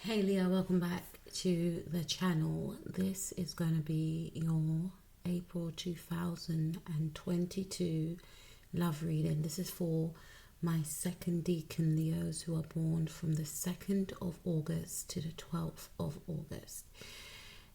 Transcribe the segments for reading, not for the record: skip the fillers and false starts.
Hey Leo, welcome back to the channel. This is going to be your April 2022 love reading. This is for my second deacon Leos who are born from the 2nd of August to the 12th of August.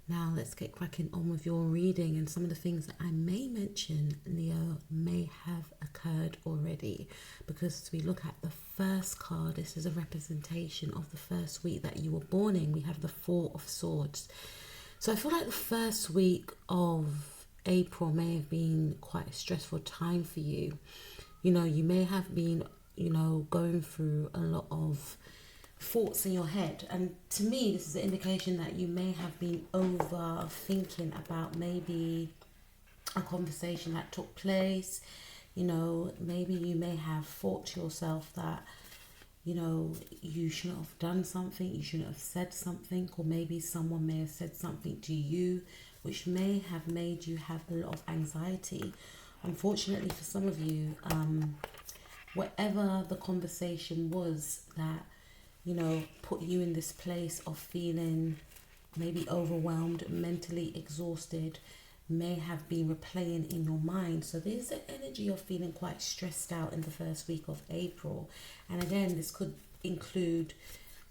Now let's get cracking on with your reading, and some of the things that I may mention, Leo, may have occurred already, because as we look at the first card, this is a representation of the first week that you were born in. We have the Four of Swords. So I feel like the first week of April may have been quite a stressful time for you. You know, you may have been, going through a lot of thoughts in your head, and to me this is an indication that you may have been overthinking about maybe a conversation that took place. Maybe you may have thought to yourself that you shouldn't have done something, you shouldn't have said something, or maybe someone may have said something to you which may have made you have a lot of anxiety. Unfortunately for some of you, whatever the conversation was that put you in this place of feeling maybe overwhelmed, mentally exhausted, may have been replaying in your mind. So there's an energy of feeling quite stressed out in the first week of April. And again, this could include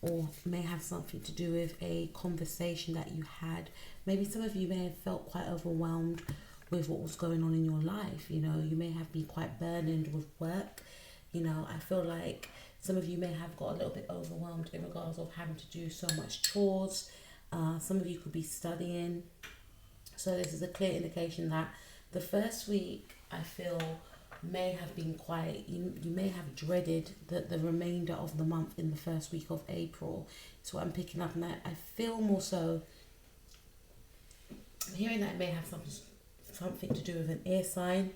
or may have something to do with a conversation that you had. Maybe some of you may have felt quite overwhelmed with what was going on in your life. You may have been quite burdened with work. I feel like some of you may have got a little bit overwhelmed in regards of having to do so much chores. Some of you could be studying. So this is a clear indication that the first week, I feel, may have been quite, you may have dreaded the remainder of the month in the first week of April. It's what I'm picking up. And I feel more so, I'm hearing that it may have something to do with an air sign.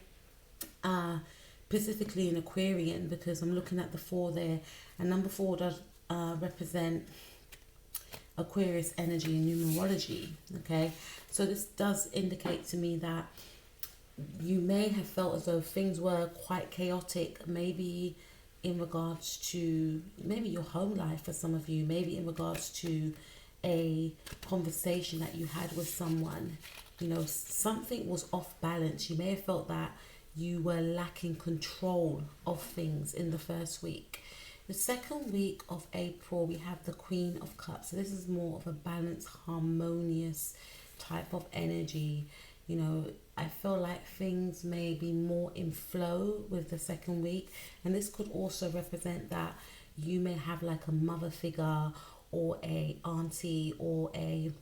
Specifically in enquirying, because I'm looking at the 4 there, and number 4 does represent Aquarius energy and numerology. Okay, so this does indicate to me that you may have felt as though things were quite chaotic, maybe in regards to maybe your home life for some of you, maybe in regards to a conversation that you had with someone. Something was off balance. You may have felt that you were lacking control of things in the first week. The second week of April, we have the Queen of Cups. So this is more of a balanced, harmonious type of energy. I feel like things may be more in flow with the second week. And this could also represent that you may have like a mother figure or a auntie or a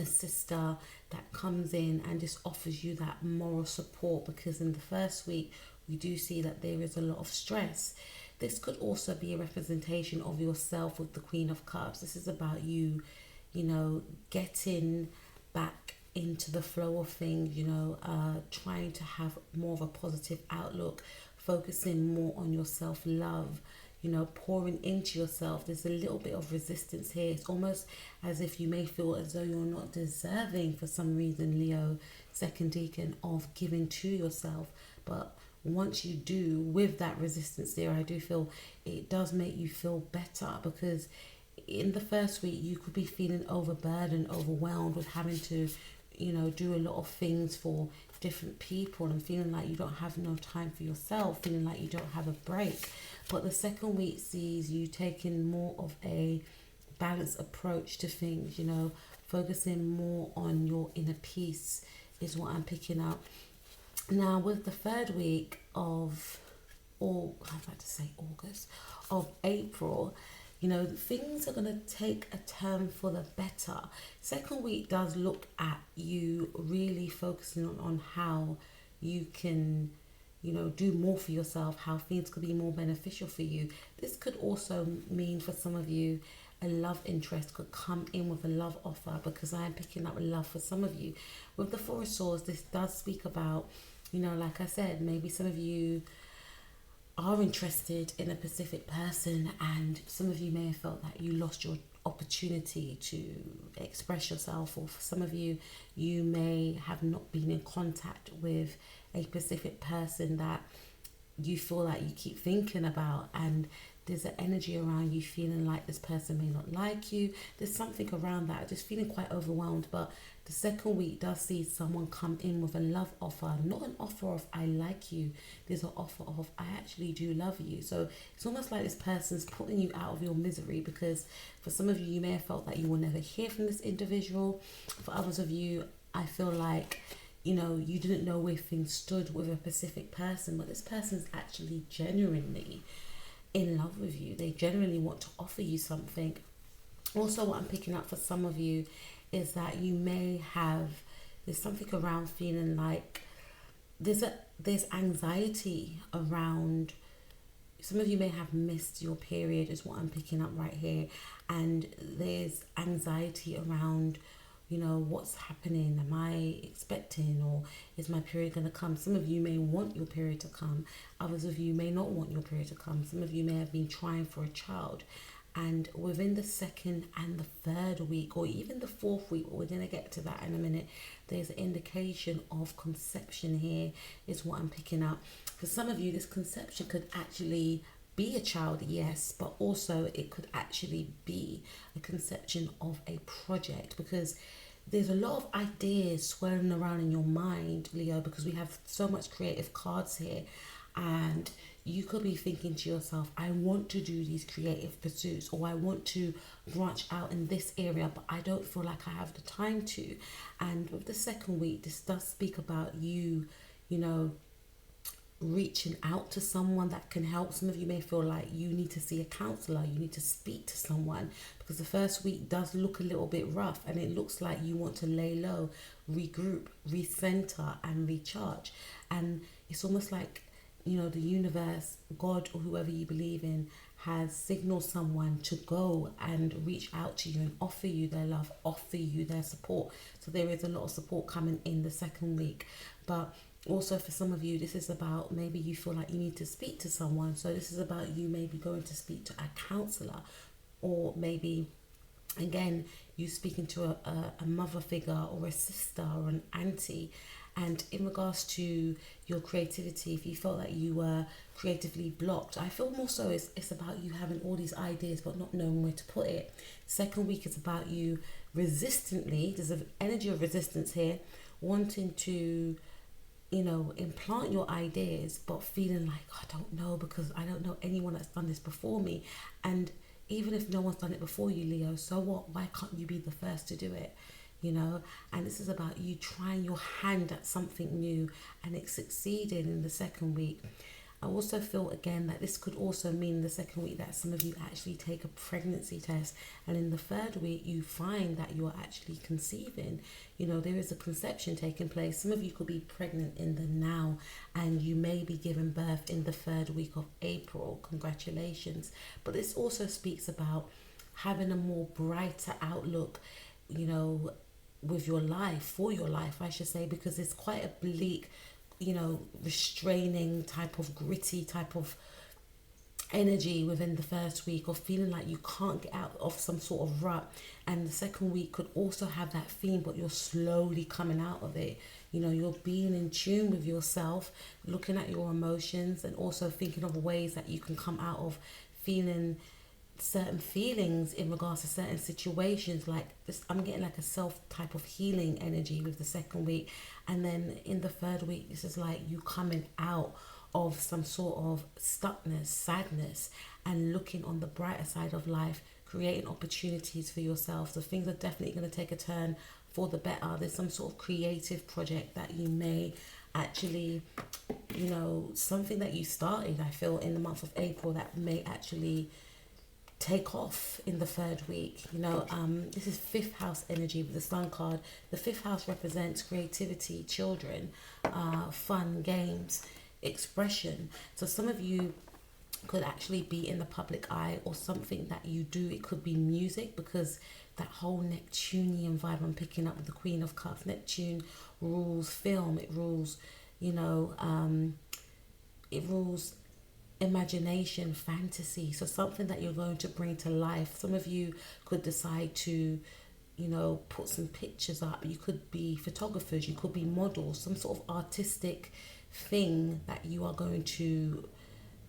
sister that comes in and just offers you that moral support, because in the first week we do see that there is a lot of stress. This could also be a representation of yourself with the Queen of Cups. This is about you, getting back into the flow of things, trying to have more of a positive outlook, focusing more on your self-love, pouring into yourself. There's a little bit of resistance here. It's almost as if you may feel as though you're not deserving for some reason, Leo, second deacon, of giving to yourself. But once you do, with that resistance there, I do feel it does make you feel better, because in the first week you could be feeling overburdened, overwhelmed with having to do a lot of things for different people and feeling like you don't have no time for yourself, feeling like you don't have a break. But the second week sees you taking more of a balanced approach to things, focusing more on your inner peace is what I'm picking up. Now with the third week of, August, of April, things are going to take a turn for the better. Second week does look at you really focusing on how you can, do more for yourself, how things could be more beneficial for you. This could also mean for some of you, a love interest could come in with a love offer, because I am picking up love for some of you. With the Four of Swords, this does speak about, like I said, maybe some of you are interested in a specific person, and some of you may have felt that you lost your opportunity to express yourself, or for some of you, you may have not been in contact with a specific person that you feel like you keep thinking about, and there's an energy around you feeling like this person may not like you. There's something around that, just feeling quite overwhelmed. But the second week does see someone come in with a love offer, not an offer of I like you. There's an offer of I actually do love you. So it's almost like this person's putting you out of your misery, because for some of you, you may have felt that you will never hear from this individual. For others of you, I feel like, you know, you didn't know where things stood with a specific person, but this person's actually genuinely in love with you. They genuinely want to offer you something. Also, what I'm picking up for some of you is that you may have, there's something around feeling like there's anxiety around, some of you may have missed your period is what I'm picking up right here, and there's anxiety around, you know, what's happening? Am I expecting, or is my period going to come? Some of you may want your period to come. Others of you may not want your period to come. Some of you may have been trying for a child. And within the second and the third week, or even the fourth week, but we're going to get to that in a minute, there's an indication of conception here is what I'm picking up. For some of you, this conception could actually be a child, yes, but also it could actually be a conception of a project, because there's a lot of ideas swirling around in your mind, Leo, because we have so much creative cards here, and you could be thinking to yourself, I want to do these creative pursuits, or I want to branch out in this area, but I don't feel like I have the time to. And with the second week, this does speak about you, you know, reaching out to someone that can help. Some of you may feel like you need to see a counselor, you need to speak to someone, because the first week does look a little bit rough, and it looks like you want to lay low, regroup, recenter, and recharge. And it's almost like, you know, the universe, God, or whoever you believe in, has signaled someone to go and reach out to you and offer you their love, offer you their support. So there is a lot of support coming in the second week. But also for some of you, this is about, maybe you feel like you need to speak to someone. So this is about you maybe going to speak to a counselor, or maybe, again, you speaking to a mother figure, or a sister, or an auntie. And in regards to your creativity, if you felt that you were creatively blocked, I feel more so it's about you having all these ideas but not knowing where to put it. Second week is about you resistantly, there's an energy of resistance here, wanting to, you know, implant your ideas, but feeling like, I don't know, because I don't know anyone that's done this before me. And even if no one's done it before you, Leo, so what? Why can't you be the first to do it? You know, and this is about you trying your hand at something new, and it's succeeding in the second week. I also feel again that this could also mean the second week that some of you actually take a pregnancy test, and in the third week you find that you are actually conceiving. You know, there is a conception taking place. Some of you could be pregnant in the now, and you may be giving birth in the third week of April. Congratulations. But this also speaks about having a more brighter outlook, you know, with your life, for your life, I should say, because it's quite a bleak, you know, restraining type of gritty type of energy within the first week, of feeling like you can't get out of some sort of rut. And the second week could also have that theme, but you're slowly coming out of it. You know, you're being in tune with yourself, looking at your emotions, and also thinking of ways that you can come out of feeling certain feelings in regards to certain situations. Like this, I'm getting like a self type of healing energy with the second week. And then in the third week, this is like you coming out of some sort of stuckness, sadness, and looking on the brighter side of life, creating opportunities for yourself. So things are definitely going to take a turn for the better. There's some sort of creative project that you may actually, you know, something that you started, I feel, in the month of April that may actually take off in the third week. You know, this is fifth house energy with the Sun card. The fifth house represents creativity, children, fun, games, expression. So some of you could actually be in the public eye, or something that you do. It could be music, because that whole Neptunian vibe I'm picking up with the Queen of Cups. Neptune rules film, it rules, you know, it rules imagination, fantasy. So something that you're going to bring to life. Some of you could decide to, you know, put some pictures up. You could be photographers, you could be models, some sort of artistic thing that you are going to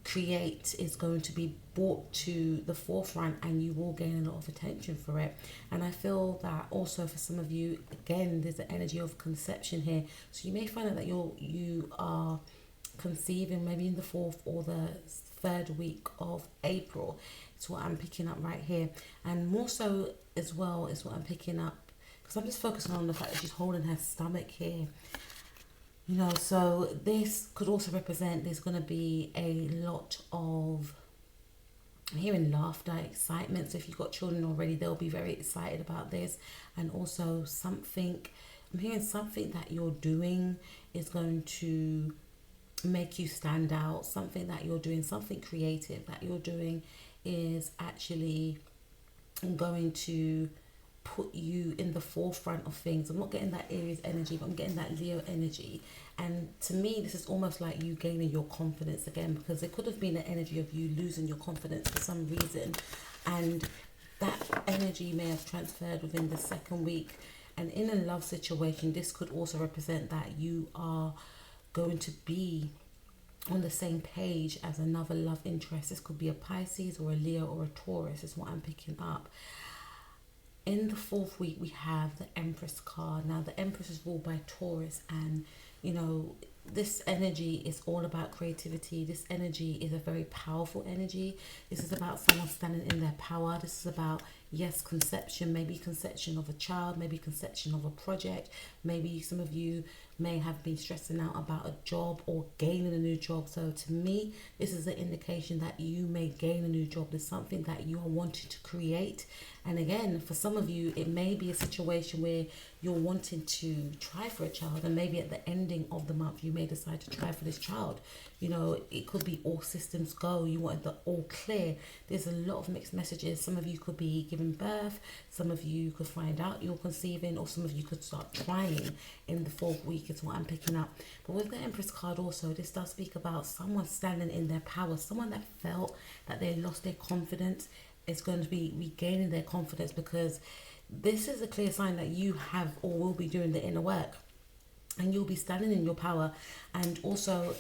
create is going to be brought to the forefront, and you will gain a lot of attention for it. And I feel that also for some of you, again, there's the energy of conception here. So you may find out that you are conceiving maybe in the 4th or the 3rd week of April. It's what I'm picking up right here. And more so as well is what I'm picking up, because I'm just focusing on the fact that she's holding her stomach here. You know, so this could also represent there's going to be a lot of, I'm hearing laughter, excitement. So if you've got children already, they'll be very excited about this. And also something, I'm hearing something that you're doing is going to make you stand out. Something that you're doing, something creative that you're doing is actually going to put you in the forefront of things. I'm not getting that Aries energy, but I'm getting that Leo energy. And to me, this is almost like you gaining your confidence again, because it could have been an energy of you losing your confidence for some reason. And that energy may have transferred within the 2nd week. And in a love situation, this could also represent that you are going to be on the same page as another love interest. This could be a Pisces or a Leo or a Taurus is what I'm picking up. In the 4th week, we have the Empress card. Now, the Empress is ruled by Taurus, and, you know, this energy is all about creativity. This energy is a very powerful energy. This is about someone standing in their power. This is about, yes, conception, maybe conception of a child, maybe conception of a project. Maybe some of you may have been stressing out about a job or gaining a new job. So to me, this is an indication that you may gain a new job. There's something that you are wanting to create. And again, for some of you, it may be a situation where you're wanting to try for a child, and maybe at the ending of the month, you may decide to try for this child. You know, it could be all systems go. You want the all clear. There's a lot of mixed messages. Some of you could be giving birth. Some of you could find out you're conceiving, or some of you could start trying in the 4th week is what I'm picking up. But with the Empress card also, this does speak about someone standing in their power, someone that felt that they lost their confidence is going to be regaining their confidence, because this is a clear sign that you have or will be doing the inner work, and you'll be standing in your power. And also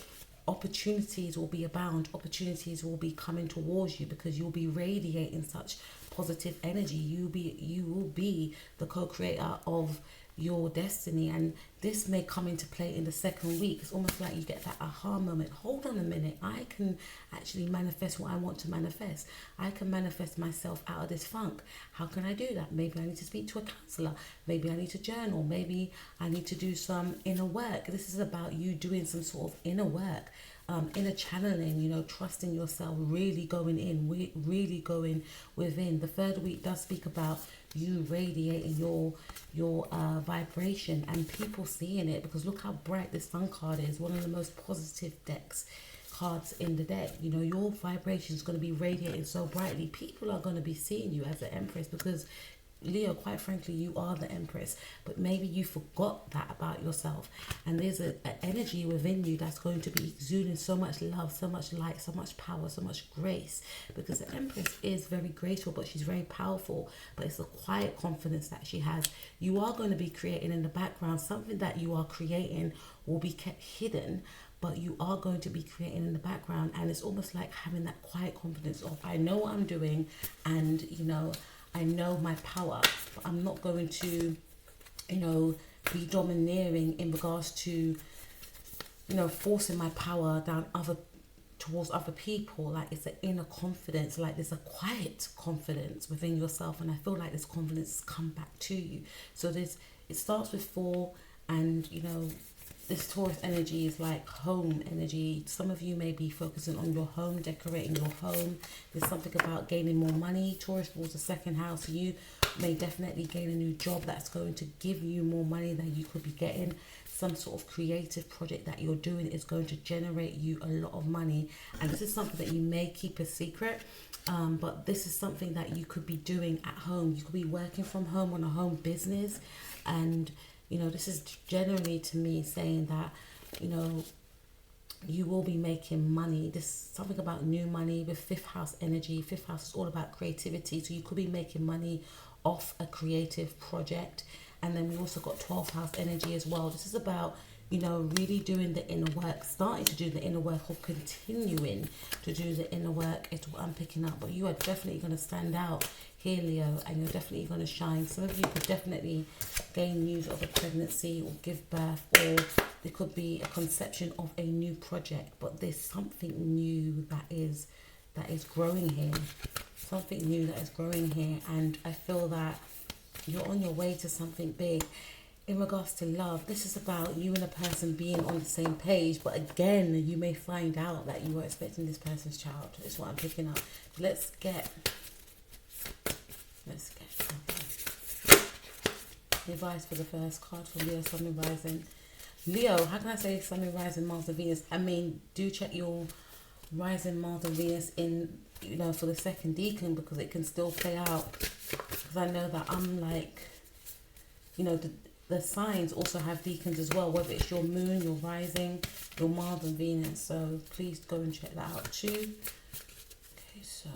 opportunities will be abound. Opportunities will be coming towards you, because you'll be radiating such positive energy. You will be the co-creator of your destiny, and this may come into play in the 2nd week. It's almost like you get that aha moment. Hold on a minute, I can actually manifest what I want to manifest. I can manifest myself out of this funk. How can I do that? Maybe I need to speak to a counselor. Maybe I need to journal. Maybe I need to do some inner work. This is about you doing some sort of inner work, inner channeling, you know, trusting yourself, really going in, really going within. The 3rd week does speak about you radiating your vibration and people seeing it, because look how bright this Sun card is. One of the most positive cards in the deck. You know, your vibration is going to be radiating so brightly. People are going to be seeing you as the Empress, because Leo, quite frankly, you are the Empress, but maybe you forgot that about yourself, and there's an energy within you that's going to be exuding so much love, so much light, so much power, so much grace, because the Empress is very graceful, but she's very powerful. But it's the quiet confidence that she has. You are going to be creating in the background. Something that you are creating will be kept hidden, but you are going to be creating in the background, and it's almost like having that quiet confidence of, I know what I'm doing, and, you know, I know my power, but I'm not going to, you know, be domineering in regards to, you know, forcing my power down towards other people. Like, it's an inner confidence, like there's a quiet confidence within yourself, and I feel like this confidence has come back to you. So it starts with 4, and, you know, this Taurus energy is like home energy. Some of you may be focusing on your home, decorating your home. There's something about gaining more money. Taurus rules the 2nd house. So you may definitely gain a new job that's going to give you more money than you could be getting. Some sort of creative project that you're doing is going to generate you a lot of money. And this is something that you may keep a secret. But this is something that you could be doing at home. You could be working from home on a home business, and you know, this is generally to me saying that, you know, you will be making money. This is something about new money with 5th house energy. 5th house is all about creativity. So you could be making money off a creative project. And then we also got 12th house energy as well. This is about you know, really doing the inner work, starting to do the inner work, or continuing to do the inner work is what I'm picking up. But you are definitely going to stand out here, Leo, and you're definitely going to shine. Some of you could definitely gain news of a pregnancy or give birth, or there could be a conception of a new project. But there's something new that is growing here. Something new that is growing here, and I feel that you're on your way to something big. In regards to love, this is about you and a person being on the same page, but again, you may find out that you were expecting this person's child. Is what I'm picking up. Let's get advice for the first card from Leo, Sun and Rising. Leo, how can I say Sun and Rising, Mars and Venus? I mean, do check your Rising, Mars and Venus in, you know, for the second decan, because it can still play out. Because I know that I'm like, you know, the signs also have deacons as well, whether it's your moon, your rising, your Mars and Venus. So please go and check that out too. Okay, so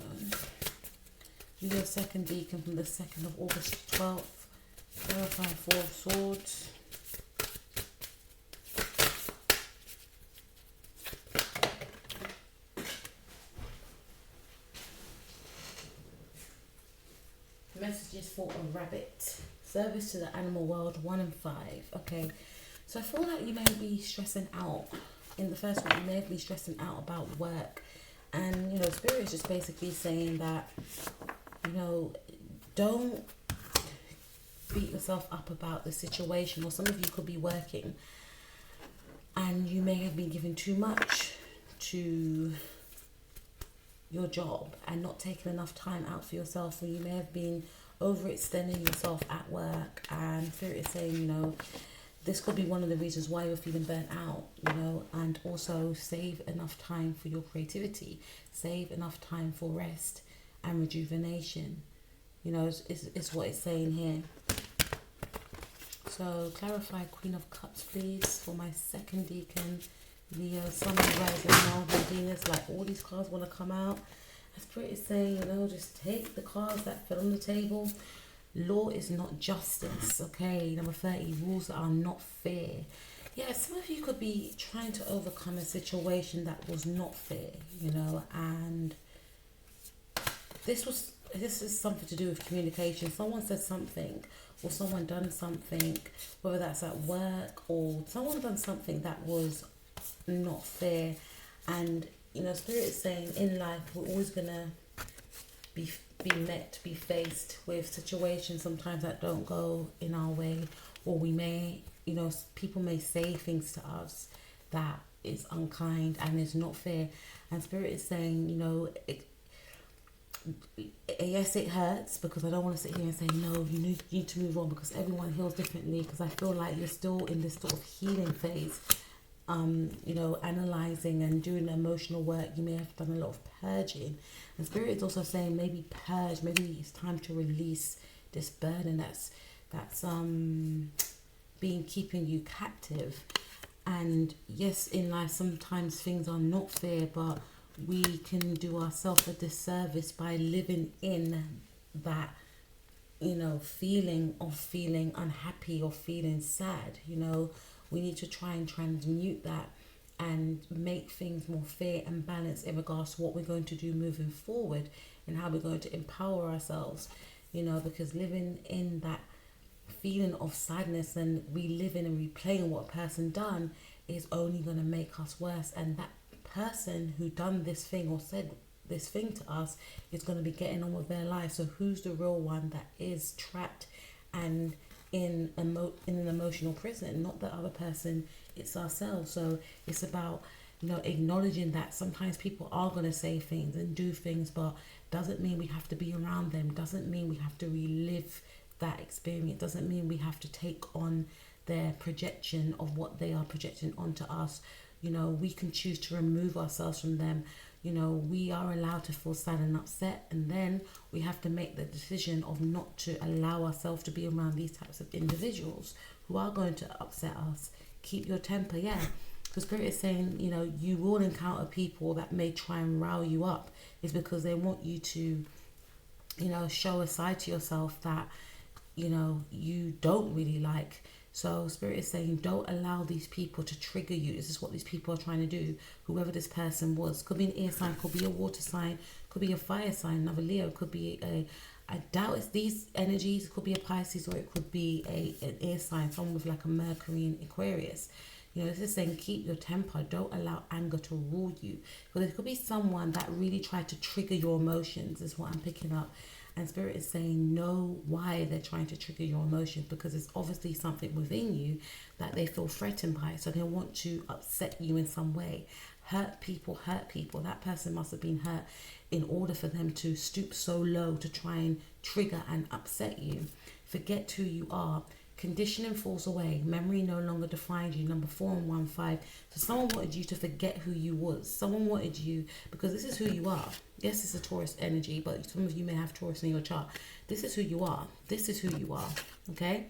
your second decan from the 2nd of August to 12th. Clarify 4 of Swords. Messages for a rabbit. Service to the animal world, 1 and 5. Okay, so I feel like you may be stressing out. In the first one, you may have been stressing out about work, and you know, Spirit is just basically saying that, you know, don't beat yourself up about the situation. Or some of you could be working and you may have been giving too much to your job and not taking enough time out for yourself, or you may have been overextending yourself at work, and Spirit is saying, you know, this could be one of the reasons why you're feeling burnt out, you know. And also save enough time for your creativity, save enough time for rest and rejuvenation, you know, is what it's saying here. So clarify Queen of Cups, please, for my second decan, Leo, Sun, Rising, Mars and Venus. Like, all these cards want to come out. As Spirit is saying, you know, just take the cards that fell on the table. Law is not justice, okay? Number 30, rules that are not fair. Yeah, some of you could be trying to overcome a situation that was not fair, you know, and this is something to do with communication. Someone said something, or someone done something, whether that's at work, or someone done something that was not fair. And you know, Spirit is saying in life we're always gonna be faced with situations sometimes that don't go in our way, or we may, you know, people may say things to us that is unkind and is not fair. And Spirit is saying, you know, yes, it hurts, because I don't want to sit here and say, no, you need to move on, because everyone heals differently. Because I feel like you're still in this sort of healing phase, you know, analyzing and doing emotional work. You may have done a lot of purging, and Spirit is also saying maybe purge, maybe it's time to release this burden that's being keeping you captive. And yes, in life sometimes things are not fair, but we can do ourselves a disservice by living in that, you know, feeling of feeling unhappy or feeling sad. You know, we need to try and transmute that and make things more fair and balanced in regards to what we're going to do moving forward, and how we're going to empower ourselves, you know, because living in that feeling of sadness and reliving and replaying what a person done is only going to make us worse. And that person who done this thing or said this thing to us is going to be getting on with their life. So who's the real one that is trapped and in an emotional prison? Not the other person, it's ourselves. So it's about, you know, acknowledging that sometimes people are going to say things and do things, but doesn't mean we have to be around them, doesn't mean we have to relive that experience, doesn't mean we have to take on their projection of what they are projecting onto us. You know, we can choose to remove ourselves from them. You know, we are allowed to feel sad and upset, and then we have to make the decision of not to allow ourselves to be around these types of individuals who are going to upset us. Keep your temper, yeah. Because Spirit is saying, you know, you will encounter people that may try and rile you up. It's because they want you to, you know, show a side to yourself that, you know, you don't really like. So Spirit is saying, don't allow these people to trigger you. This is what these people are trying to do. Whoever this person was, could be an air sign, could be a water sign, could be a fire sign, another Leo, could be I doubt it's these energies. It could be a Pisces, or it could be an air sign, someone with like a Mercury and Aquarius. You know, this is saying keep your temper. Don't allow anger to rule you. Because there could be someone that really tried to trigger your emotions, is what I'm picking up. And Spirit is saying know why they're trying to trigger your emotions, because it's obviously something within you that they feel threatened by. So they want to upset you in some way. Hurt people. That person must have been hurt in order for them to stoop so low to try and trigger and upset you. Forget who you are. Conditioning falls away. Memory no longer defines you. Number 4 and 15. So someone wanted you to forget who you was. Someone wanted you, because this is who you are. Yes, it's a Taurus energy, but some of you may have Taurus in your chart. This is who you are. This is who you are. Okay?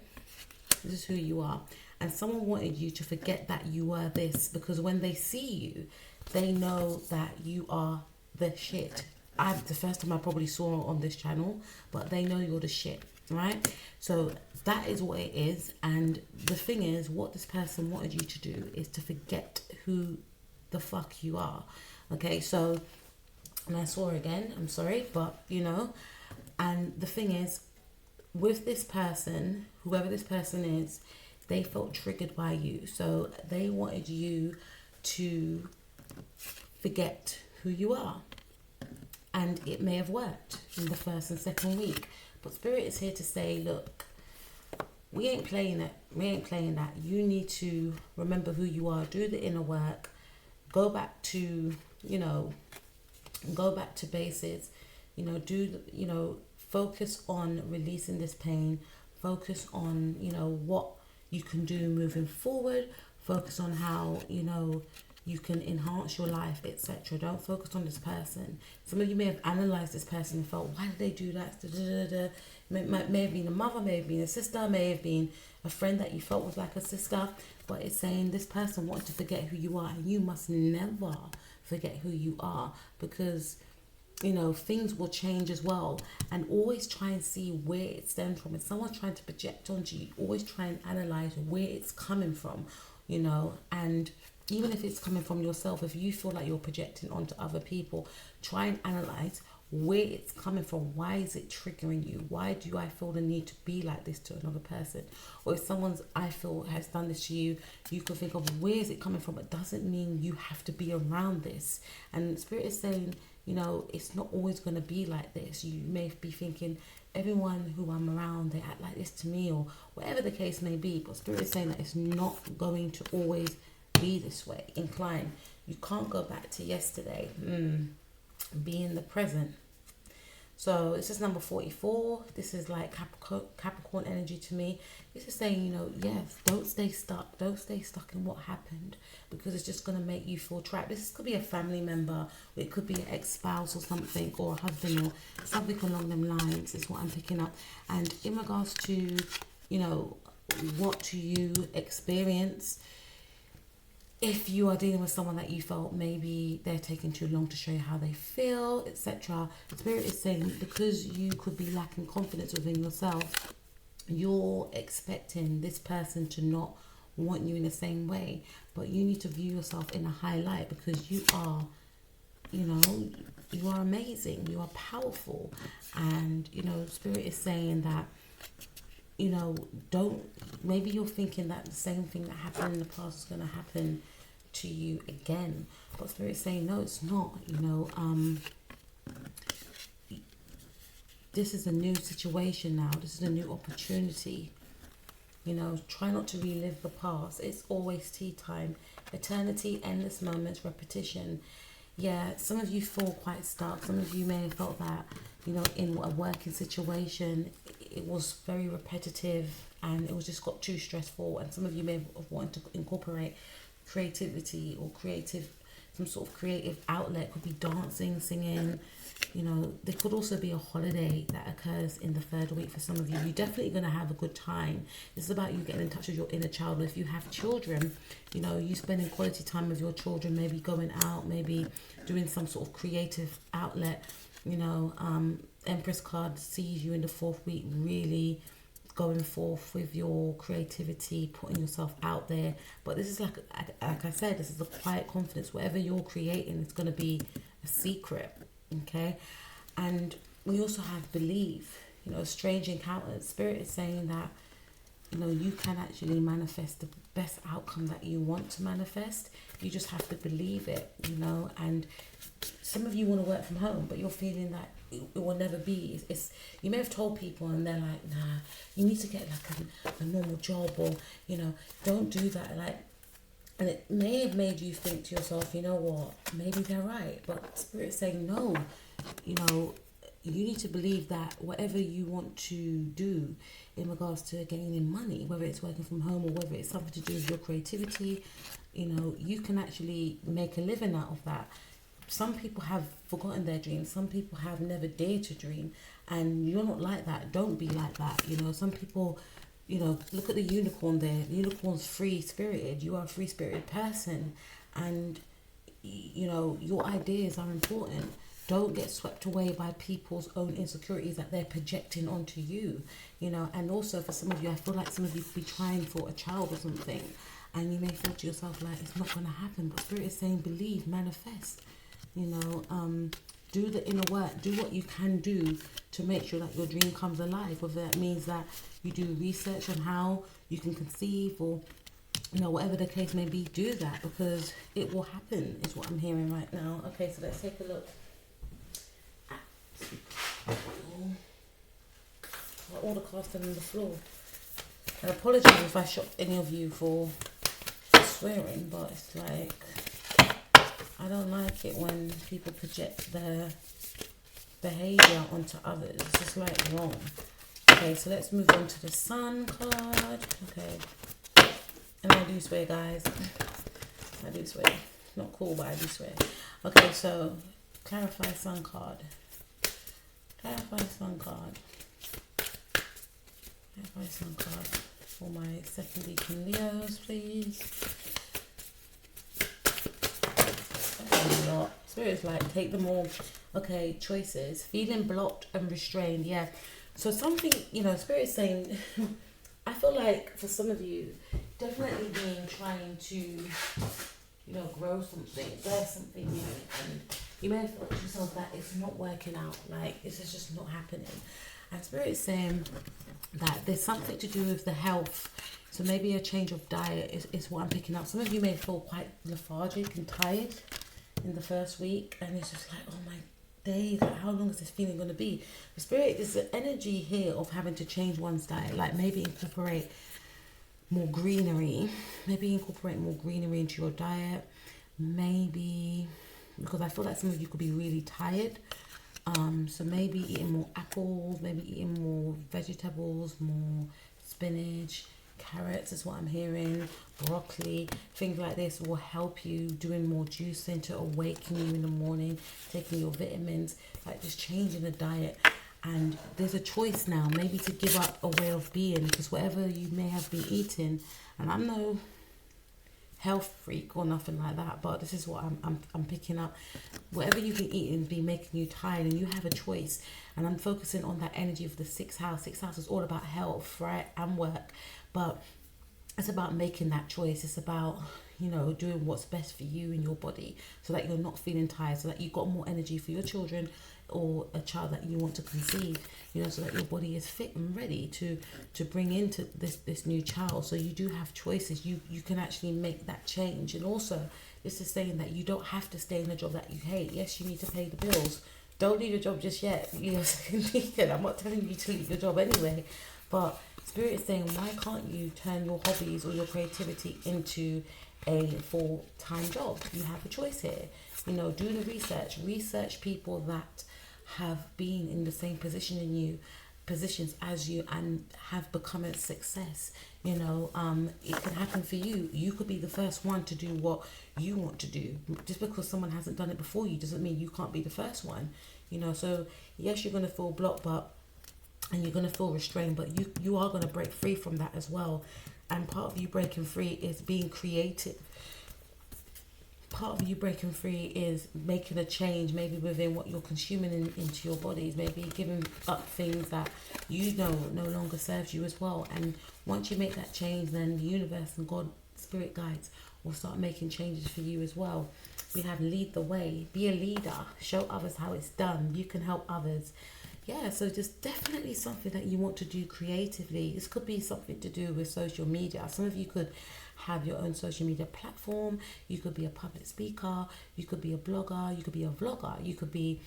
This is who you are. And someone wanted you to forget that you were this, because when they see you, they know that you are the shit. The first time I probably saw on this channel, but they know you're the shit, right? So that is what it is. And the thing is, what this person wanted you to do is to forget who the fuck you are. Okay, so, and I saw again, I'm sorry, but you know, and the thing is, with this person, whoever this person is, they felt triggered by you. So they wanted you to forget who you are. And it may have worked in the first and second week. But Spirit is here to say, look, we ain't playing it. We ain't playing that. You need to remember who you are. Do the inner work. Go back to, go back to basics. Focus on releasing this pain. Focus on, what you can do moving forward. Focus on how, you can enhance your life, etc. Don't focus on this person. Some of you may have analyzed this person and felt, why did they do that? May have been a mother, may have been a sister, may have been a friend that you felt was like a sister. But it's saying this person wanted to forget who you are, and you must never forget who you are, because things will change as well. And always try and see where it stems from. If someone's trying to project onto you, always try and analyze where it's coming from, and even if it's coming from yourself, if you feel like you're projecting onto other people, try and analyze where it's coming from. Why is it triggering you? Why do I feel the need to be like this to another person? Or if someone's, I feel, has done this to you, you can think of where is it coming from. It doesn't mean you have to be around this. And Spirit is saying, it's not always going to be like this. You may be thinking, everyone who I'm around, they act like this to me, or whatever the case may be. But Spirit is saying that it's not going to always be this way. Incline. You can't go back to yesterday. Be in the present. So this is number 44. This is like Capricorn energy to me. This is saying, yes, don't stay stuck. Don't stay stuck in what happened, because it's just going to make you feel trapped. This could be a family member. It could be an ex-spouse or something, or a husband, or something along them lines is what I'm picking up. And in regards to, what do you experience? If you are dealing with someone that you felt maybe they're taking too long to show you how they feel, etc., Spirit is saying, because you could be lacking confidence within yourself, you're expecting this person to not want you in the same way. But you need to view yourself in a high light, because you are, you are amazing. You are powerful. And, Spirit is saying that, maybe you're thinking that the same thing that happened in the past is going to happen to you again. But Spirit is saying, no, it's not. This is a new situation now. This is a new opportunity. Try not to relive the past. It's always tea time. Eternity, endless moments, repetition. Yeah, some of you feel quite stuck. Some of you may have felt that, in a working situation, it was very repetitive and it was just got too stressful. And some of you may have wanted to incorporate creativity or some sort of creative outlet. Could be dancing, singing. There could also be a holiday that occurs in the third week for some of you. You're definitely going to have a good time. This is about you getting in touch with your inner child. If you have children, you spending quality time with your children, maybe going out, maybe doing some sort of creative outlet. Empress card sees you in the fourth week really going forth with your creativity, putting yourself out there. But this is like I said, this is a quiet confidence. Whatever you're creating, it's going to be a secret, okay? And we also have belief, strange encounters. Spirit is saying that, you can actually manifest the best outcome that you want to manifest. You just have to believe it, and some of you want to work from home, but you're feeling that it will never be. You may have told people and they're like, nah, you need to get like a normal job, or, don't do that. And it may have made you think to yourself, you know what, maybe they're right. But Spirit's saying, no, you need to believe that whatever you want to do in regards to gaining money, whether it's working from home or whether it's something to do with your creativity, you can actually make a living out of that. Some people have forgotten their dreams. Some people have never dared to dream. And you're not like that. Don't be like that. Some people, look at the unicorn there. The unicorn's free-spirited. You are a free-spirited person. And, your ideas are important. Don't get swept away by people's own insecurities that they're projecting onto you, and also for some of you, I feel like some of you could be trying for a child or something, and you may feel to yourself like it's not going to happen, but Spirit is saying believe, manifest, do the inner work, do what you can do to make sure that your dream comes alive, whether that means that you do research on how you can conceive, or whatever the case may be, do that, because it will happen is what I'm hearing right now. Okay, so let's take a look. All the cards on the floor. And apologies if I shocked any of you for swearing, but it's like I don't like it when people project their behavior onto others. It's just like wrong. Okay, so let's move on to the Sun card. Okay, and I do swear, guys. I do swear. Not cool, but I do swear. Okay, so clarify Sun card. Clarify Sun card. Clarify Sun card for my second deacon Leos, please. A lot. Spirit's like, take them all. Okay, choices. Feeling blocked and restrained. Yeah. So something, Spirit's saying, I feel like for some of you, definitely being trying to, grow something, birth something new, and you may have thought to yourself that it's not working out, like this is just not happening. And Spirit is saying that there's something to do with the health. So maybe a change of diet is what I'm picking up. Some of you may feel quite lethargic and tired in the first week, and it's just like, oh my days, like how long is this feeling going to be? The Spirit is the energy here of having to change one's diet, like maybe incorporate more greenery, into your diet, maybe, because I feel like some of you could be really tired, so maybe eating more apples, maybe eating more vegetables, more spinach, carrots is what I'm hearing, broccoli, things like this will help you. Doing more juicing to awaken you in the morning, taking your vitamins, like just changing the diet. And there's a choice now, maybe to give up a way of being, because whatever you may have been eating, and I'm no health freak or nothing like that, but this is what I'm picking up. Whatever you've been eating be making you tired, and you have a choice. And I'm focusing on that energy of the sixth house. Sixth house is all about health, right, and work, but it's about making that choice. It's about doing what's best for you and your body, so that you're not feeling tired, so that you've got more energy for your children or a child that you want to conceive, so that your body is fit and ready to bring into this new child. So you do have choices. You can actually make that change. And also this is saying that you don't have to stay in a job that you hate. Yes, you need to pay the bills. Don't leave your job just yet. I'm not telling you to leave your job anyway, but Spirit is saying, why can't you turn your hobbies or your creativity into a full-time job? You have a choice here. Do the research people that have been in the same positions as you and have become a success. It can happen for you. You could be the first one to do what you want to do. Just because someone hasn't done it before you doesn't mean you can't be the first one. So yes, you're going to feel blocked, and you're going to feel restrained, but you are going to break free from that as well. And part of you breaking free is being creative. part of you breaking free is making a change, maybe within what you're consuming into your bodies, maybe giving up things that you know no longer serves you as well. And once you make that change, then the universe and God, spirit guides, will start making changes for you as well. We have lead the way, be a leader, show others how it's done. You can help others. Yeah, so just definitely something that you want to do creatively. This could be something to do with social media. Some of you could have your own social media platform. You could be a public speaker. You could be a blogger. You could be a vlogger. You could be,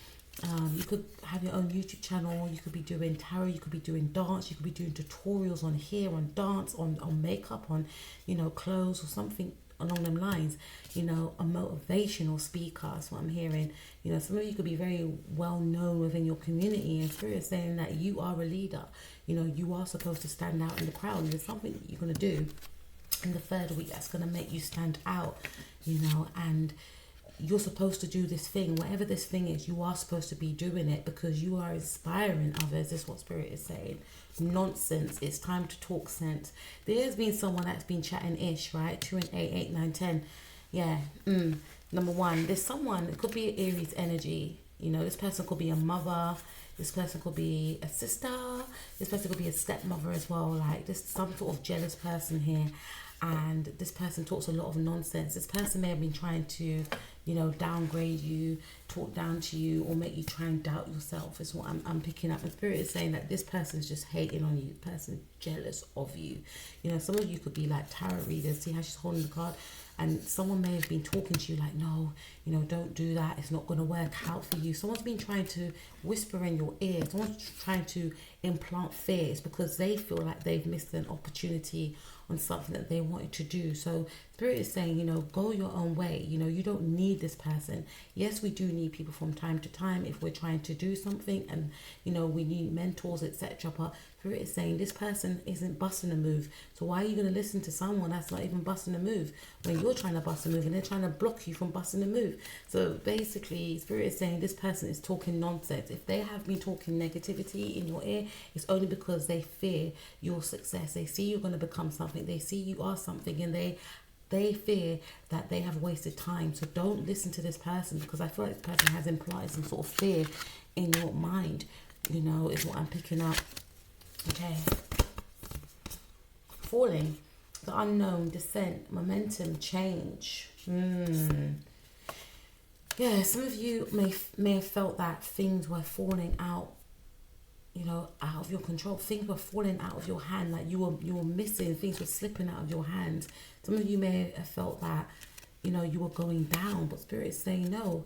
you could have your own YouTube channel. You could be doing tarot. You could be doing dance. You could be doing tutorials on hair, on dance, on makeup, on, you know, clothes or something along them lines. You know, a motivational speaker. That's what I'm hearing. You know, some of you could be very well known within your community, and spirit is saying that you are a leader. You know, you are supposed to stand out in the crowd. And there's something that you're going to do in the third week that's going to make you stand out, you know, and you're supposed to do this thing, whatever this thing is. You are supposed to be doing it because you are inspiring others. Is what spirit is saying. Nonsense. It's time to talk sense. There's been someone that's been chatting ish, right? 2 and 8, 8, 9, 10. Yeah. Number one, there's someone, it could be an Aries energy. You know, this person could be a mother. This person could be a sister. This person could be a stepmother as well. Like, there's some sort of jealous person here. And this person talks a lot of nonsense. This person may have been trying to, you know, downgrade you, talk down to you, or make you try and doubt yourself, is what I'm picking up. And spirit is saying that this person's just hating on you. The person's jealous of you. You know, some of you could be like tarot readers. See how she's holding the card? And someone may have been talking to you like, no, you know, don't do that. It's not going to work out for you. Someone's been trying to whisper in your ear. Someone's trying to implant fear. It's because they feel like they've missed an opportunity on something that they wanted to do. So spirit is saying, you know, go your own way. You know, you don't need this person. Yes, we do need people from time to time if we're trying to do something, and, you know, we need mentors, etc. But spirit is saying this person isn't busting a move. So why are you going to listen to someone that's not even busting a move when you're trying to bust a move and they're trying to block you from busting a move? So basically, spirit is saying this person is talking nonsense. If they have been talking negativity in your ear, it's only because they fear your success. They see you're going to become something. They see you are something, and they fear that they have wasted time. So don't listen to this person, because I feel like this person has implied some sort of fear in your mind, you know, is what I'm picking up. Okay. Falling. The unknown, descent, momentum, change. Yeah, some of you may have felt that things were falling out, you know, out of your control. Things were falling out of your hand, like you were missing, things were slipping out of your hands. Some of you may have felt that, you know, you were going down, but spirit is saying no.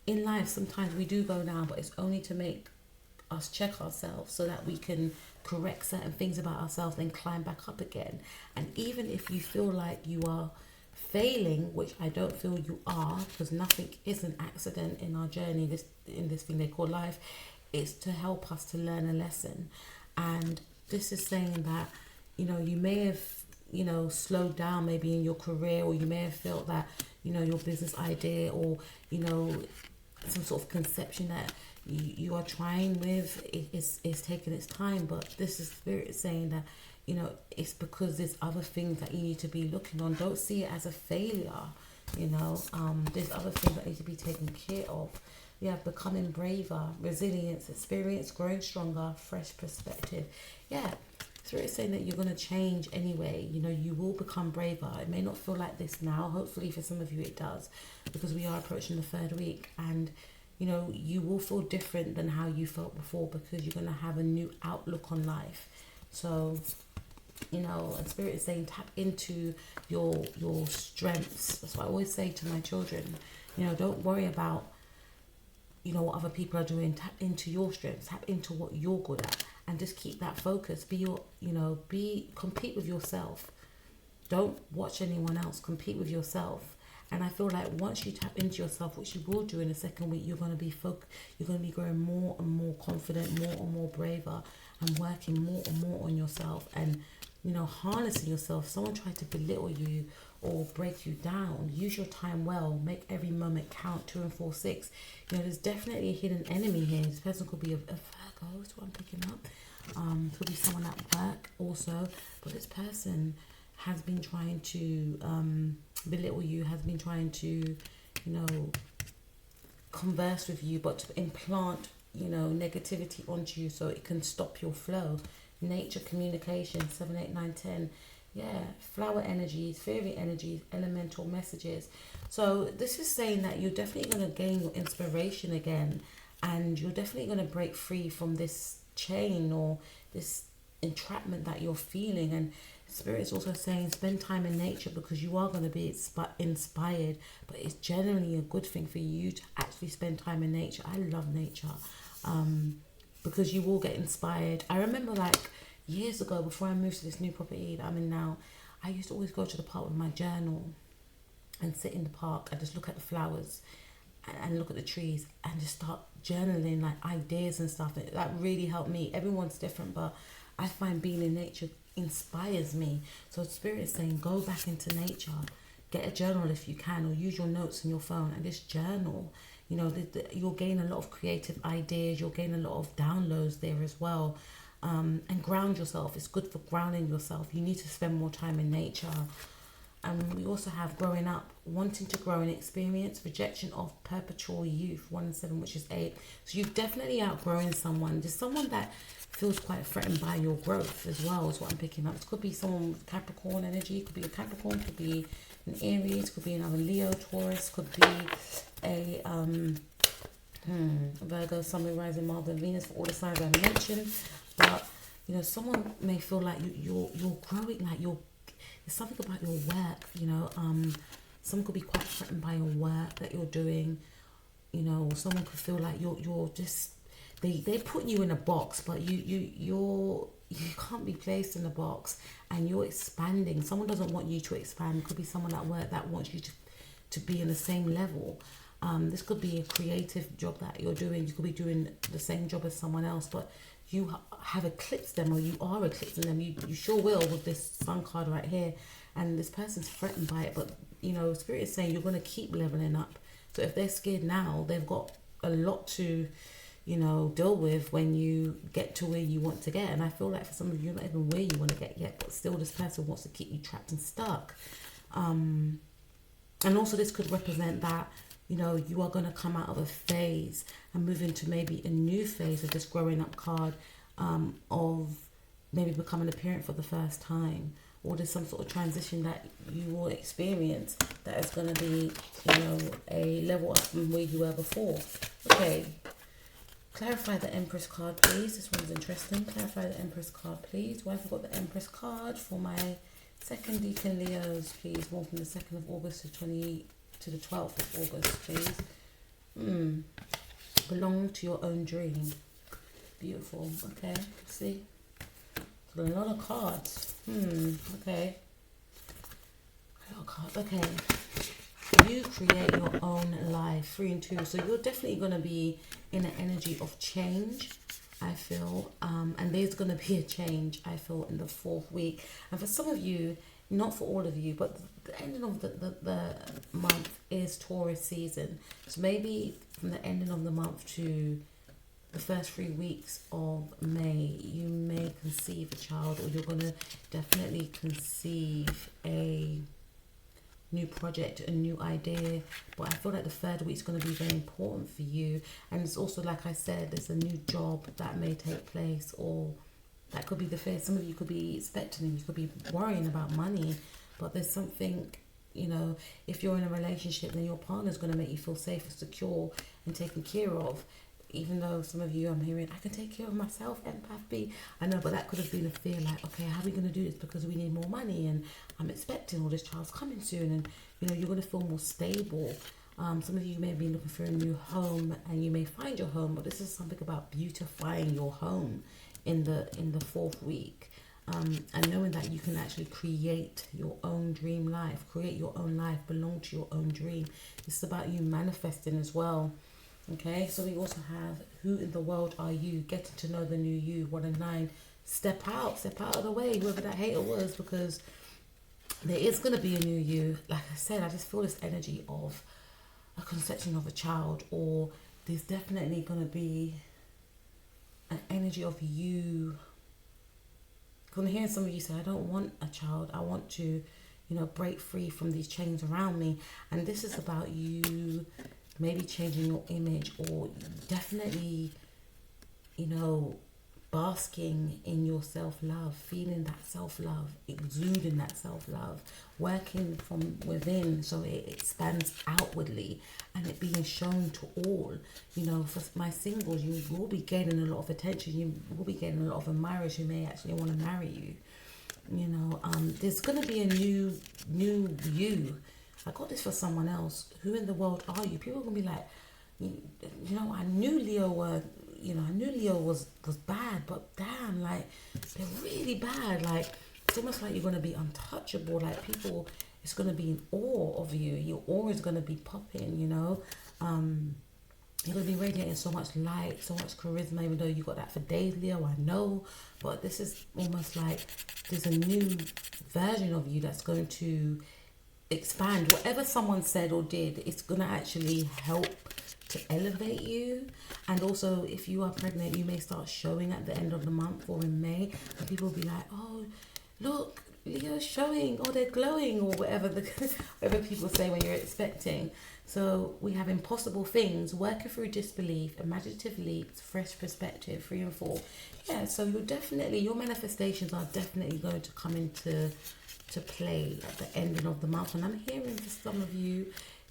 In life, sometimes we do go down, but it's only to make us check ourselves so that we can correct certain things about ourselves and climb back up again. And even if you feel like you are failing, which I don't feel you are, because nothing is an accident in our journey, in this thing they call life, it's to help us to learn a lesson. And this is saying that, you know, you may have, you know, slowed down maybe in your career, or you may have felt that, you know, your business idea, or, you know, some sort of conception that you are trying with is taking its time. But this is spirit saying that, you know, it's because there's other things that you need to be looking on. Don't see it as a failure, you know. There's other things that need to be taken care of. We have becoming braver, resilience, experience, growing stronger, fresh perspective. Yeah, spirit is saying that you're going to change anyway. You know, you will become braver. It may not feel like this now. Hopefully for some of you it does, because we are approaching the third week, and you know, you will feel different than how you felt before, because you're going to have a new outlook on life. So, you know, and spirit is saying tap into your strengths. That's what I always say to my children. You know, don't worry about, you know, what other people are doing. Tap into your strengths. Tap into what you're good at, and just keep that focus. Compete with yourself. Don't watch anyone else. Compete with yourself. And I feel like once you tap into yourself, which you will do in the second week, you're going to be growing more and more confident, more and more braver, and working more and more on yourself, and, you know, harnessing yourself. Someone tried to belittle you or break you down, use your time well, make every moment count. 2 and 4, 6. You know, there's definitely a hidden enemy here. This person could be a Virgo, is what I'm picking up. Could be someone at work also, but this person has been trying to belittle you, has been trying to, you know, converse with you, but to implant, you know, negativity onto you so it can stop your flow. Nature, communication, 7, 8, 9, 10. Yeah, flower energies, fairy energies, elemental messages. So this is saying that you're definitely going to gain your inspiration again, and you're definitely going to break free from this chain or this entrapment that you're feeling. And Spirit is also saying spend time in nature, because you are going to be inspired, but it's generally a good thing for you to actually spend time in nature. I love nature, because you will get inspired. I remember like years ago, before I moved to this new property that I'm in now, I used to always go to the park with my journal and sit in the park and just look at the flowers and look at the trees and just start journaling like ideas and stuff. That really helped me. Everyone's different, but I find being in nature inspires me. So Spirit is saying go back into nature, get a journal if you can, or use your notes on your phone and just journal. You know, you'll gain a lot of creative ideas, you'll gain a lot of downloads there as well. And ground yourself. It's good for grounding yourself. You need to spend more time in nature. And we also have growing up, wanting to grow and experience, rejection of perpetual youth, 1 and 7, which is 8. So you've definitely outgrown someone. There's someone that feels quite threatened by your growth as well, is what I'm picking up. It could be someone with Capricorn energy, it could be a Capricorn, could be an Aries, could be another Leo, Taurus, could be a Virgo, Sun, Moon, Rising, Mars, and Venus, for all the signs I mentioned. But you know, someone may feel like you're growing, like there's something about your work, you know. Someone could be quite threatened by your work that you're doing, you know, or someone could feel like you're just they put you in a box, but you can't be placed in a box, and you're expanding. Someone doesn't want you to expand. It could be someone at work that wants you to be in the same level. This could be a creative job that you're doing. You could be doing the same job as someone else, but you have eclipsed them, or you are eclipsing them. You sure will, with this Sun card right here. And this person's threatened by it, but you know, Spirit is saying you're going to keep leveling up. So if they're scared now, they've got a lot to, you know, deal with when you get to where you want to get. And I feel like for some of you, you're not even where you want to get yet, but still this person wants to keep you trapped and stuck. And also this could represent that, you know, you are going to come out of a phase and move into maybe a new phase of this growing up card, of maybe becoming a parent for the first time, or there's some sort of transition that you will experience that is going to be, you know, a level up from where you were before. Okay, clarify the Empress card, please. This one's interesting. Clarify the Empress card, please. Why have I got the Empress card for my second Deacon Leos, please? One from the 2nd of August to the 12th of August, please. Belong to your own dream. Beautiful. Okay, see, a lot of cards. Okay, a lot of cards. Okay, you create your own life. 3 and 2. So you're definitely going to be in an energy of change, I feel, and there's going to be a change, I feel, in the 4th week. And for some of you, not for all of you, but the ending of the month is Taurus season. So maybe from the ending of the month to the first 3 weeks of May, you may conceive a child, or you're going to definitely conceive a new project, a new idea. But I feel like the 3rd week is going to be very important for you. And it's also, like I said, there's a new job that may take place, or that could be the fear. Some of you could be expecting, you could be worrying about money, but there's something, you know, if you're in a relationship, then your partner's going to make you feel safe and secure and taken care of. Even though some of you, I'm hearing, I can take care of myself, Empath B. I know, but that could have been a fear like, okay, how are we going to do this, because we need more money and I'm expecting, or this child's coming soon, and, you know, you're going to feel more stable. Some of you may be looking for a new home, and you may find your home, but this is something about beautifying your home in the 4th week. And knowing that you can actually create your own dream life, create your own life, belong to your own dream. It's about you manifesting as well. Okay, so we also have who in the world are you, getting to know the new you, 1 and 9. Step out of the way, whoever that hater was, because there is going to be a new you. Like I said, I just feel this energy of a conception of a child, or there's definitely going to be an energy of you. I'm hearing some of you say, I don't want a child, I want to, break free from these chains around me. And this is about you maybe changing your image, or definitely, basking in your self-love, feeling that self-love, exuding that self-love, working from within so it expands outwardly and it being shown to all. For my singles, you will be gaining a lot of attention. You will be getting a lot of admirers who may actually want to marry you. There's going to be a new you. I got this for someone else. Who in the world are you? People are going to be like, I knew Leo was bad, but damn, like, they're really bad. Like, it's almost like you're going to be untouchable. Like, people, it's going to be in awe of you. Your aura is going to be popping, you're going to be radiating so much light, so much charisma, even though you got that for days, Leo, I know. But this is almost like there's a new version of you that's going to expand. Whatever someone said or did, it's going to actually help to elevate you. And also, if you are pregnant, you may start showing at the end of the month or in May, and people will be like, oh, look, Leo's showing, or they're glowing, or whatever whatever people say when you're expecting. So we have impossible things, working through disbelief, imaginative leaps, fresh perspective, 3 and 4. Yeah, so your manifestations are definitely going to come into play at the ending of the month. And I'm hearing for some of you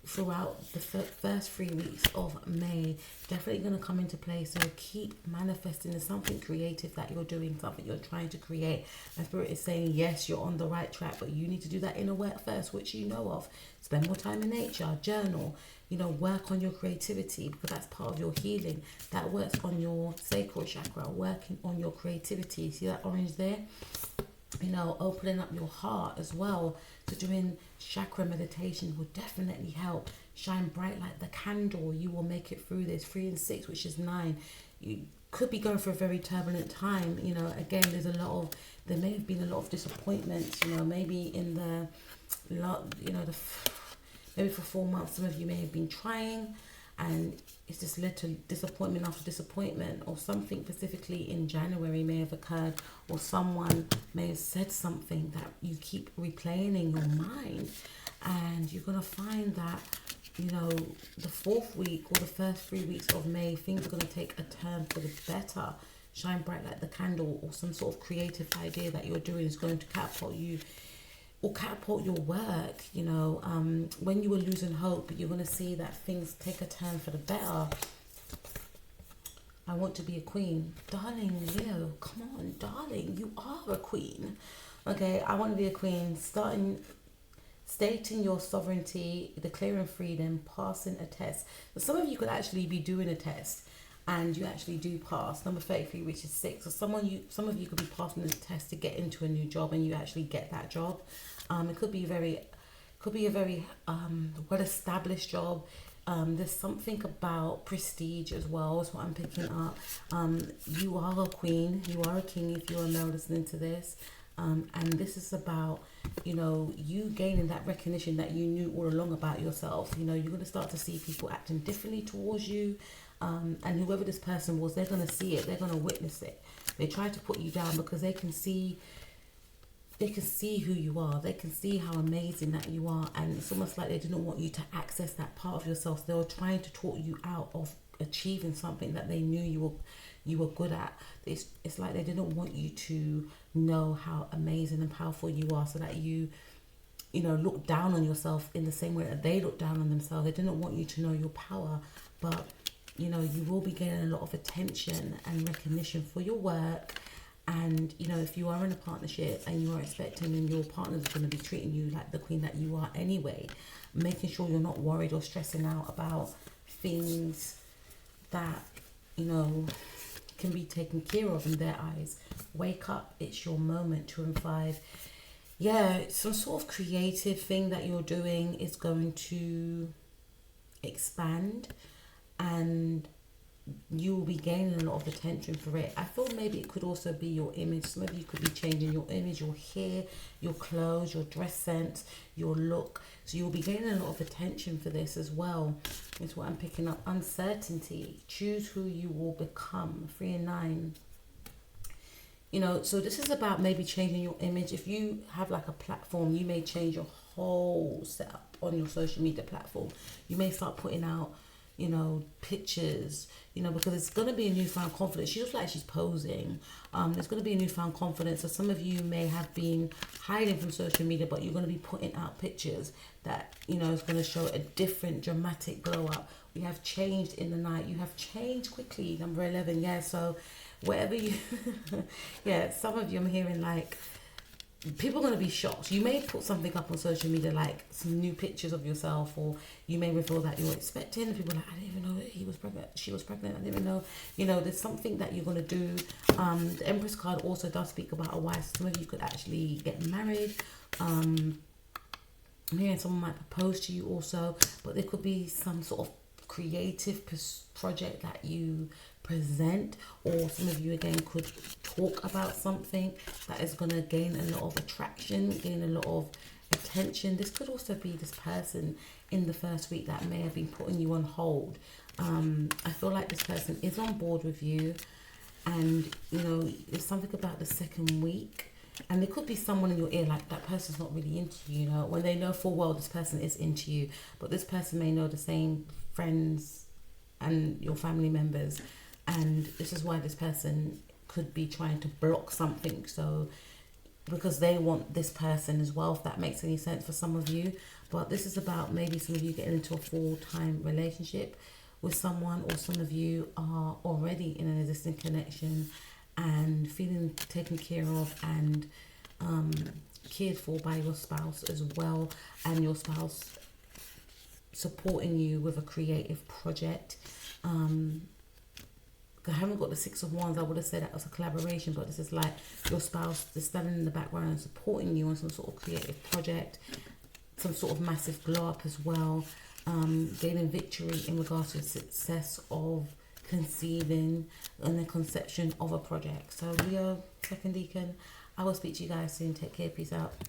throughout the first 3 weeks of May, definitely going to come into play. So keep manifesting. There's something creative that you're doing, something you're trying to create. And Spirit is saying, yes, you're on the right track, but you need to do that inner work first, which you know of. Spend more time in nature, journal, work on your creativity, because that's part of your healing. That works on your sacral chakra, working on your creativity. See that orange there? Opening up your heart as well. So doing chakra meditation will definitely help. Shine bright like the candle. You will make it through this. 3 and 6, which is 9. You could be going through a very turbulent time. Again, there may have been a lot of disappointments. Maybe in maybe for 4 months, some of you may have been trying, and it's just led to disappointment after disappointment, or something specifically in January may have occurred, or someone may have said something that you keep replaying in your mind, and you're going to find that, the 4th week or the first 3 weeks of May, things are going to take a turn for the better. Shine bright like the candle, or some sort of creative idea that you're doing is going to catapult you, or catapult your work. When you were losing hope, you're going to see that things take a turn for the better. I want to be a queen. Darling Leo, come on, darling, you are a queen. Okay, I want to be a queen. Stating your sovereignty, declaring freedom, passing a test. So some of you could actually be doing a test, and you actually do pass. Number 33, which is 6. So some of you could be passing the test to get into a new job, and you actually get that job. It could be a very well-established job. There's something about prestige as well, is what I'm picking up. You are a queen, you are a king if you're a male listening to this. And this is about, you gaining that recognition that you knew all along about yourself. You're going to start to see people acting differently towards you. And whoever this person was, they're going to see it. They're going to witness it. They try to put you down because they can see who you are. They can see how amazing that you are. And it's almost like they didn't want you to access that part of yourself. They were trying to talk you out of achieving something that they knew you were good at. It's like they didn't want you to know how amazing and powerful you are, so that you look down on yourself in the same way that they look down on themselves. They didn't want you to know your power. But you will be getting a lot of attention and recognition for your work. And if you are in a partnership and you are expecting, and your partner's going to be treating you like the queen that you are anyway, making sure you're not worried or stressing out about things that can be taken care of in their eyes. Wake up, it's your moment. 2 and 5. Yeah, some sort of creative thing that you're doing is going to expand, and you will be gaining a lot of attention for it. I thought maybe it could also be your image. Some of you could be changing your image, your hair, your clothes, your dress sense, your look. So you'll be gaining a lot of attention for this as well. It's what I'm picking up. Uncertainty. Choose who you will become. 3 and 9. you know, so this is about maybe changing your image. If you have like a platform, you may change your whole setup on your social media platform. You may start putting out, you know, pictures, you know, because it's going to be a newfound confidence. She looks like she's posing. There's going to be a newfound confidence. So some of you may have been hiding from social media, but you're going to be putting out pictures that, you know, is going to show a different dramatic glow up. We have changed in the night. You have changed quickly, number 11. Yeah, so wherever you, yeah, some of you I'm hearing like, people are going to be shocked. You may put something up on social media, like some new pictures of yourself, or you may reveal that you're expecting. People are like, I didn't even know that he was pregnant, she was pregnant, I didn't even know. You know, there's something that you're going to do. The Empress card also does speak about a wife. Some of you could actually get married. I'm hearing someone might propose to you also, but there could be some sort of creative project that you present, or some of you again could talk about something that is going to gain a lot of attraction, gain a lot of attention. This could also be this person in the first week that may have been putting you on hold. I feel like this person is on board with you, and you know, there's something about the second week, and there could be someone in your ear like that person's not really into you, you know, when they know full well this person is into you, but this person may know the same friends and your family members, and this is why this person could be trying to block something, so because they want this person as well, if that makes any sense for some of you. But this is about maybe some of you getting into a full-time relationship with someone, or some of you are already in an existing connection and feeling taken care of and cared for by your spouse as well, and your spouse supporting you with a creative project. I haven't got the 6 of Wands. I would have said that was a collaboration, but this is like your spouse is standing in the background and supporting you on some sort of creative project, some sort of massive glow up as well, gaining victory in regards to the success of conceiving and the conception of a project. So Leo, second deacon, I will speak to you guys soon. Take care. Peace out.